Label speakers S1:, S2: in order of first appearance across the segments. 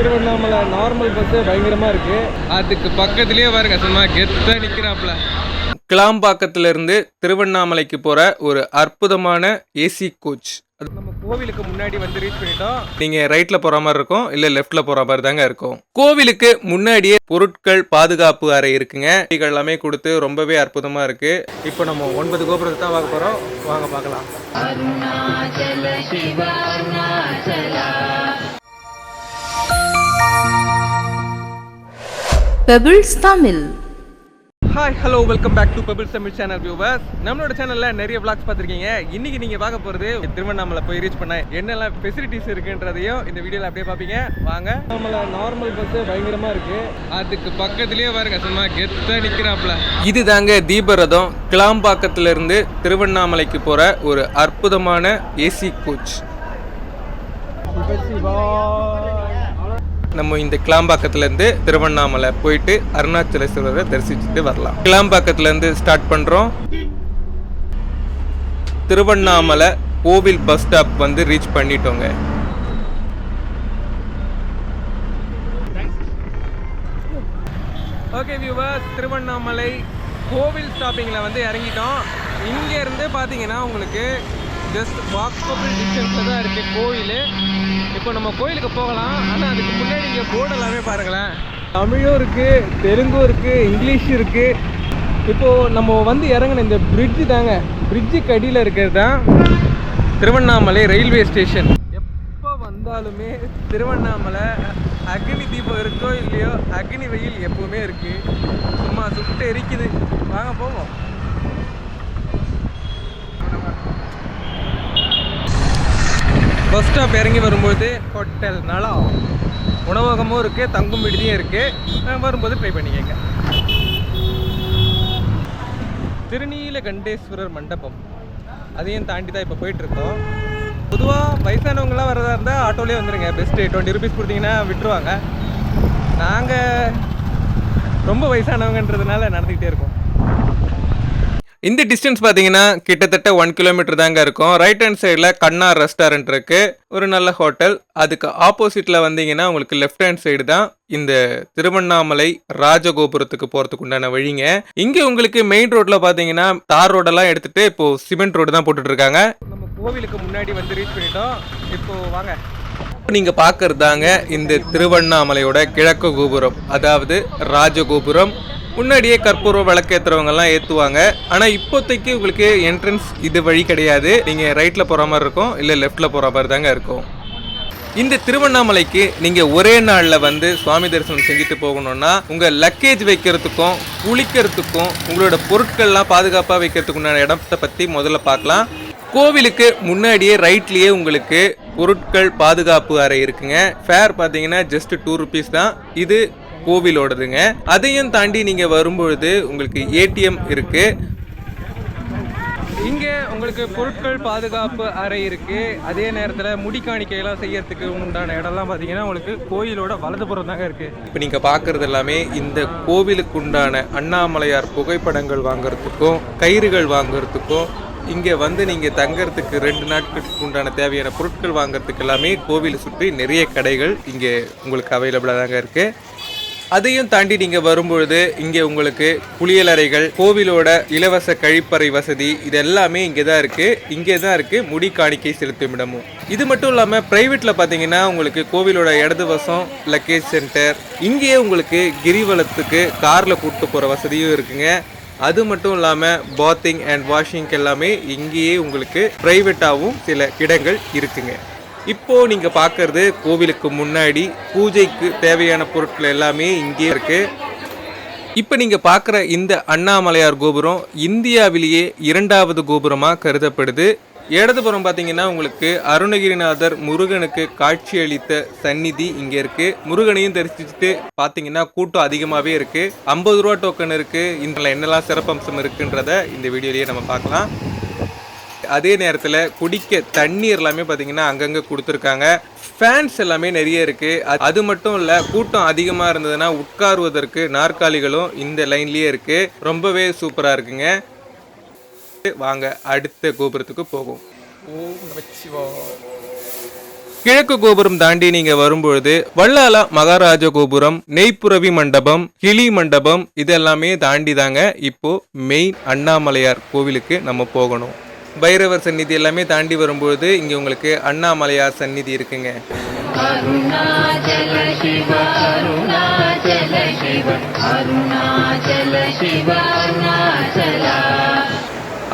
S1: Tiruvannamalai normal bus பயங்கரமாக இருக்குது. அதுக்கு பக்கத்துலேயே பாருங்க சும்மா கெத்தாக நிற்கிறாப்புல. கிளாம்பாக்கத்திலிருந்து திருவண்ணாமலைக்கு போகிற ஒரு அற்புதமான ஏசி கோச். அது நம்ம கோவிலுக்கு முன்னாடி வந்து ரீச் பண்ணிட்டோம். நீங்கள் ரைட்டில் போகிற மாதிரி இருக்கும், இல்லை லெஃப்டில் போகிற மாதிரி தாங்க இருக்கும். கோவிலுக்கு முன்னாடியே பொருட்கள் பாதுகாப்பு அறை இருக்குங்க. எல்லாமே கொடுத்து ரொம்பவே அற்புதமாக இருக்குது. இப்போ நம்ம 9 கோபுரத்தை தான் பார்க்க போகிறோம். வாங்க பார்க்கலாம்.
S2: Pebbles Tamil.
S1: Hi hello welcome back to Pebbles Tamil channel viewers. நம்மளோட சேனலில் நிறைய vlogs பார்த்துருக்கீங்க. இன்றைக்கி நீங்கள் பார்க்க போகிறது திருவண்ணாமலை போய் ரீச் பண்ண என்னெல்லாம் ஃபெசிலிட்டிஸ் இருக்குன்றதையும் இந்த வீடியோவில் அப்படியே பார்ப்பீங்க. வாங்க. நம்மள நார்மல் பஸ்ஸு பயங்கரமாக இருக்குது. அதுக்கு பக்கத்துலேயே பாருங்க சும்மா கெத்தாக நிற்கிறாப்புல. இது தாங்க தீபரதம். கிளாம்பாக்கத்திலிருந்து திருவண்ணாமலைக்கு போகிற ஒரு அற்புதமான ஏசி கோச். நம்ம இந்த கிளாம்பாக்கத்துலேருந்து திருவண்ணாமலை போயிட்டு அருணாச்சலேஸ்வரரை தரிசிச்சுட்டு வரலாம். கிளாம்பாக்கத்துலேருந்து ஸ்டார்ட் பண்ணுறோம். திருவண்ணாமலை கோவில் பஸ் ஸ்டாப் வந்து ரீச் பண்ணிட்டோங்க. ஓகே வியூவர்ஸ், திருவண்ணாமலை கோவில் ஸ்டாப்பிங்கில் வந்து இறங்கிட்டோம். இங்கேருந்து பார்த்தீங்கன்னா உங்களுக்கு ஜஸ்ட் வாக்கபிள் டிஸ்டன்ஸில் தான் இருக்குது கோவில். இப்போ நம்ம கோயிலுக்கு போகலாம். ஆனால் அதுக்கு முன்னாடி இங்கே போர்டு எல்லாமே பாருங்களேன். தமிழும் இருக்குது, தெலுங்கும் இருக்குது, இங்கிலீஷும் இருக்குது. இப்போது நம்ம வந்து இறங்கின இந்த பிரிட்ஜு தாங்க, பிரிட்ஜுக்கு அடியில் இருக்கிறது தான் திருவண்ணாமலை ரயில்வே ஸ்டேஷன். எப்போ வந்தாலுமே திருவண்ணாமலை அக்னி தீபம் இருக்கோ இல்லையோ அக்னி வெயில் எப்போவுமே இருக்குது. சும்மா சுட்டு எரிக்குது. வாங்க போவோம். பஸ் ஸ்டாப் இறங்கி வரும்போது ஹோட்டல் நலா உணவகமும் இருக்குது, தங்கும் விடுதியும் இருக்குது. வரும்போது ட்ரை பண்ணிக்கங்க. திருநீலகண்டேஸ்வரர் மண்டபம் அதையும் தாண்டி தான் இப்போ போயிட்டுருக்கோம். பொதுவாக வயசானவங்களாம் வரதா இருந்தால் ஆட்டோலேயே வந்துடுங்க. பெஸ்ட்டு 20 ருபீஸ் கொடுத்தீங்கன்னா விட்டுருவாங்க. நாங்கள் ரொம்ப வயசானவங்கன்றதுனால நடந்துக்கிட்டே இருக்கோம். இந்த டிஸ்டன்ஸ் பார்த்தீங்கன்னா கிட்டத்தட்ட 1 கிலோமீட்டர் தாங்க இருக்கும். ரைட் ஹேண்ட் சைடில் கண்ணா ரெஸ்டாரண்ட் இருக்குது, ஒரு நல்ல ஹோட்டல். அதுக்கு ஆப்போசிட்டில் வந்தீங்கன்னா உங்களுக்கு லெஃப்ட் ஹேண்ட் சைடு தான் இந்த திருவண்ணாமலை ராஜகோபுரத்துக்கு போகிறதுக்கு உண்டான வழிங்க. இங்கே உங்களுக்கு மெயின் ரோட்டில் பார்த்தீங்கன்னா தார் ரோடெல்லாம் எடுத்துகிட்டு இப்போது சிமெண்ட் ரோடு தான் போட்டுட்டு இருக்காங்க. நம்ம கோவிலுக்கு முன்னாடி வந்து ரீச் பண்ணிட்டோம். இப்போது வாங்க. நீங்க பார்க்கறது தாங்க இந்த திருவண்ணாமலையோட கிழக்கு கோபுரம், அதாவது ராஜகோபுரம். முன்னாடியே கற்பூர விளக்கேற்றுறவங்கெல்லாம் ஏற்றுவாங்க. ஆனால் இப்போதைக்கு உங்களுக்கு என்ட்ரன்ஸ் இது வழி கிடையாது. நீங்கள் ரைட்டில் போகிற மாதிரி இருக்கும், இல்லை லெஃப்டில் போகிற மாதிரி தாங்க இருக்கும். இந்த திருவண்ணாமலைக்கு நீங்கள் ஒரே நாளில் வந்து சுவாமி தரிசனம் செஞ்சுட்டு போகணுன்னா உங்கள் லக்கேஜ் வைக்கிறதுக்கும் குளிக்கிறதுக்கும் உங்களோட பொருட்கள்லாம் பாதுகாப்பாக வைக்கிறதுக்குண்டான இடத்தை பற்றி முதல்ல பார்க்கலாம். கோவிலுக்கு முன்னாடியே ரைட்லேயே உங்களுக்கு பொருட்கள் பாதுகாப்பு அறை இருக்குங்க. ஃபேர் பார்த்தீங்கன்னா ஜஸ்ட் 2 ருபீஸ் தான். இது கோவிலோடதுங்க. அதையும் தாண்டி நீங்கள் வரும்பொழுது உங்களுக்கு ஏடிஎம் இருக்கு. இங்கே உங்களுக்கு பொருட்கள் பாதுகாப்பு அறை இருக்கு. அதே நேரத்தில் முடி காணிக்கையெல்லாம் செய்யறதுக்கு உண்டான இடம்லாம் பார்த்தீங்கன்னா உங்களுக்கு கோயிலோட வலதுபுறம் தாங்க இருக்கு. இப்போ நீங்கள் பார்க்கறது எல்லாமே இந்த கோவிலுக்கு உண்டான அண்ணாமலையார் புகைப்படங்கள் வாங்குறதுக்கும் கயிறுகள் வாங்குறதுக்கும் இங்கே வந்து நீங்கள் தங்கறதுக்கு 2 நாட்களுக்கு உண்டான தேவையான பொருட்கள் வாங்குறதுக்கு எல்லாமே கோவிலை சுற்றி நிறைய கடைகள் இங்கே உங்களுக்கு அவைலபிளாக தாங்க இருக்குது. அதையும் தாண்டி நீங்கள் வரும்பொழுது இங்கே உங்களுக்கு குளியலறைகள், கோவிலோட இலவச கழிப்பறை வசதி, இது எல்லாமே இங்கே தான் இருக்குது. இங்கே தான் இருக்குது முடி காணிக்கை செலுத்தும் இடமும். இது மட்டும் இல்லாமல் ப்ரைவேட்டில் பார்த்தீங்கன்னா உங்களுக்கு கோவிலோட இடது வசம் லக்கேஜ் சென்டர், இங்கேயே உங்களுக்கு கிரிவலத்துக்கு காரில் கூப்பிட்டு போகிற வசதியும் இருக்குங்க. அது மட்டும் இல்லாமல் பாத்திங் அண்ட் வாஷிங்க்கு எல்லாமே இங்கேயே உங்களுக்கு ப்ரைவேட்டாகவும் சில இடங்கள் இருக்குங்க. இப்போது நீங்கள் பார்க்குறது கோவிலுக்கு முன்னாடி பூஜைக்கு தேவையான பொருட்கள் எல்லாமே இங்கே இருக்குது. இப்போ நீங்கள் பார்க்குற இந்த அண்ணாமலையார் கோபுரம் இந்தியாவிலேயே 2வது கோபுரமாக கருதப்படுது. இடதுபுறம் பார்த்தீங்கன்னா உங்களுக்கு அருணகிரிநாதர் முருகனுக்கு காட்சி அளித்த சந்நிதி இங்கே இருக்குது. முருகனையும் தரிசிச்சுட்டு பார்த்தீங்கன்னா கூட்டம் அதிகமாகவே இருக்குது. 50 ரூபா டோக்கன் இருக்குது. இதில் என்னெல்லாம் சிறப்பம்சம் இருக்குன்றத இந்த வீடியோலேயே நம்ம பார்க்கலாம். அதே நேரத்தில் குடிக்க தண்ணீர் எல்லாமே பார்த்தீங்கன்னா அங்கங்கே கொடுத்துருக்காங்க. ஃபேன்ஸ் எல்லாமே நிறைய இருக்குது. அது மட்டும் இல்லை, கூட்டம் அதிகமாக இருந்ததுன்னா உட்காருவதற்கு நாற்காலிகளும் இந்த லைன்லேயே இருக்குது. ரொம்பவே சூப்பராக இருக்குங்க. வாங்க அடுத்த கோபுரத்துக்கு போகும். ஓம் நமச்சிவாய. கிழக்கு கோபுரம் தாண்டி நீங்க வரும்பொழுது வல்லாலா மகாராஜ கோபுரம், நெய்ப்புரவி மண்டபம், கிளி மண்டபம் இதெல்லாமே தாண்டி தாங்க இப்போ மெயின் அண்ணாமலையார் கோவிலுக்கு நம்ம போகணும். பைரவர் சந்நிதி எல்லாமே தாண்டி வரும்பொழுது இங்க உங்களுக்கு அண்ணாமலையார் சந்நிதி இருக்குங்க. அருணாச்சல சிவ அருணாச்சல சிவ அருணாச்சல சிவ அருணாச்சலா.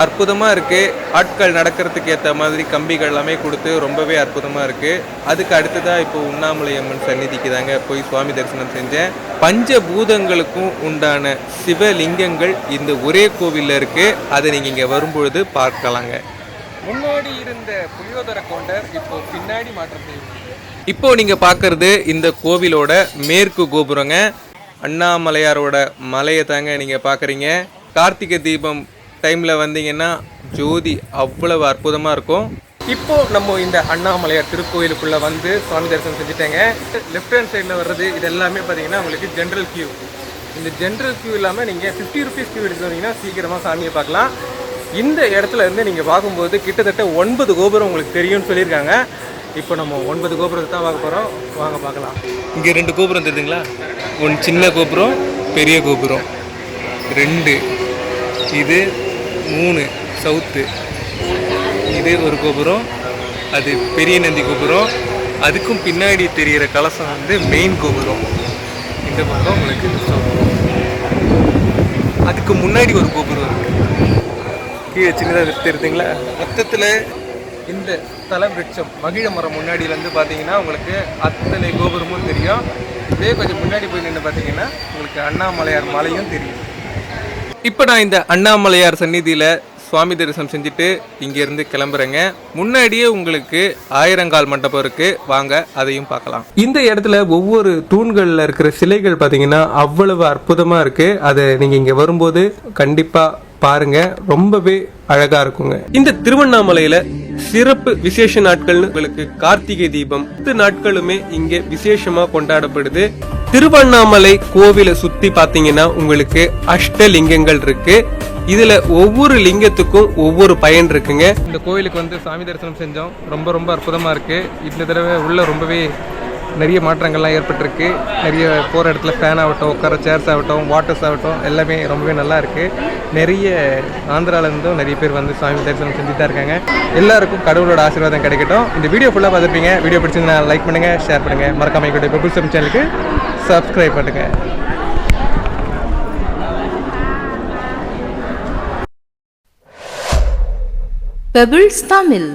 S1: அற்புதமா இருக்கு. ஆட்கள் நடக்கிறதுக்கு ஏற்ற மாதிரி கம்பிகள் எல்லாமே கொடுத்து ரொம்பவே அற்புதமா இருக்கு. அதுக்கு அடுத்ததா இப்போ உண்ணாமலை அம்மன் சந்நிதிக்கு தாங்க போய் சுவாமி தரிசனம் செஞ்சேன். பஞ்சபூதங்களுக்கும் உண்டான சிவலிங்கங்கள் இந்த ஒரே கோவில்ல இருக்கு. அதை நீங்க இங்க வரும்பொழுது பார்க்கலாங்க. முன்னாடி இருந்த புளியோதர கவுண்டர் இப்போ பின்னாடி மாற்றம். இப்போ நீங்க பார்க்கறது இந்த கோவிலோட மேற்கு கோபுரங்க. அண்ணாமலையாரோட மலையை தாங்க நீங்க பார்க்குறீங்க. கார்த்திகை தீபம் டைமில் வந்தீங்கன்னா ஜோதி அவ்வளவு அற்புதமாக இருக்கும். இப்போ நம்ம இந்த அண்ணாமலையார் திருக்கோயிலுக்குள்ளே வந்து சுவாமி தரிசனம் செஞ்சுட்டேங்க. லெஃப்ட் ஹேண்ட் சைடில் வர்றது இது எல்லாமே பார்த்தீங்கன்னா உங்களுக்கு ஜென்ரல் கியூ. இந்த ஜென்ரல் கியூ இல்லாமல் நீங்கள் 50 ருபீஸ் கியூ எடுத்து வந்தீங்கன்னா சீக்கிரமாக சாமியை பார்க்கலாம். இந்த இடத்துல இருந்து நீங்கள் பார்க்கும்போது கிட்டத்தட்ட 9 கோபுரம் உங்களுக்கு தெரியும்னு சொல்லியிருக்காங்க. இப்போ நம்ம 9 கோபுரத்தை தான் பார்க்க போகிறோம். வாங்க பார்க்கலாம். இங்கே 2 கோபுரம் தெரியுதுங்களா? ஒன்று சின்ன கோபுரம், பெரிய கோபுரம் 2, இது 3 சவுத்து, இது ஒரு கோபுரம், அது பெரிய நந்தி கோபுரம். அதுக்கும் பின்னாடி தெரிகிற கலசம் வந்து மெயின் கோபுரம். இந்த பக்கம் உங்களுக்கு சவுத்து. அதுக்கு முன்னாடி ஒரு கோபுரம் இருக்குது. கீழே சின்னதாக தெரியுதுங்களா? மொத்தத்தில் இந்த ஸ்தல விருட்சம் மகிழ மரம் முன்னாடியிலேருந்து பார்த்தீங்கன்னா உங்களுக்கு அத்தனை கோபுரமும் தெரியும். இதே கொஞ்சம் முன்னாடி போய் நின்று பார்த்தீங்கன்னா உங்களுக்கு அண்ணாமலையார் மலையும் தெரியும். இப்போ நான் இந்த அண்ணாமலையார் சந்நிதியில் சுவாமி தரிசனம் செஞ்சுட்டு இங்கேருந்து கிளம்புறேங்க. முன்னாடியே உங்களுக்கு 1000 மண்டபம் இருக்கு. வாங்க அதையும் பார்க்கலாம். இந்த இடத்துல ஒவ்வொரு தூண்களில் இருக்கிற சிலைகள் பார்த்தீங்கன்னா அவ்வளவு அற்புதமாக இருக்கு. அதை நீங்கள் இங்கே வரும்போது கண்டிப்பாக பாருங்க, ரொம்பவே அழகா இருக்குங்க. இந்த திருவண்ணாமலையில சிறப்பு விசேஷ நாட்கள்னு உங்களுக்கு கார்த்திகை தீபம் 10 நாட்களுமே இங்க விசேஷமா கொண்டாடப்படுது. திருவண்ணாமலை கோவிலை சுத்தி பாத்தீங்கன்னா உங்களுக்கு அஷ்டலிங்கங்கள் இருக்கு. இதுல ஒவ்வொரு லிங்கத்துக்கும் ஒவ்வொரு பயன் இருக்குங்க. இந்த கோவிலுக்கு வந்து சாமி தரிசனம் செஞ்சோம். ரொம்ப அற்புதமா இருக்கு. இந்த தடவை உள்ள ரொம்பவே நிறைய மாற்றங்கள்லாம் ஏற்பட்டிருக்கு. நிறைய போகிற இடத்துல ஃபேன் ஆகட்டும், உட்கார சேர்ஸ் ஆகட்டும், வாட்டர்ஸ் ஆகட்டும் எல்லாமே ரொம்பவே நல்லா இருக்குது. நிறைய ஆந்திராவிலேருந்தும் நிறைய பேர் வந்து சாமி தரிசனம் செஞ்சுட்டு தான் இருக்காங்க. எல்லாருக்கும் கடவுளோட ஆசீர்வாதம் கிடைக்கட்டும். இந்த வீடியோ ஃபுல்லாக பார்த்துருப்பீங்க. வீடியோ பிடிச்சிருந்தா லைக் பண்ணுங்கள், ஷேர் பண்ணுங்கள். மறக்காம எங்களுடைய பெபிள்ஸ் தமிழ் சேனலுக்கு சப்ஸ்கிரைப் பண்ணுங்கள்.
S2: பெபிள்ஸ் தமிழ்.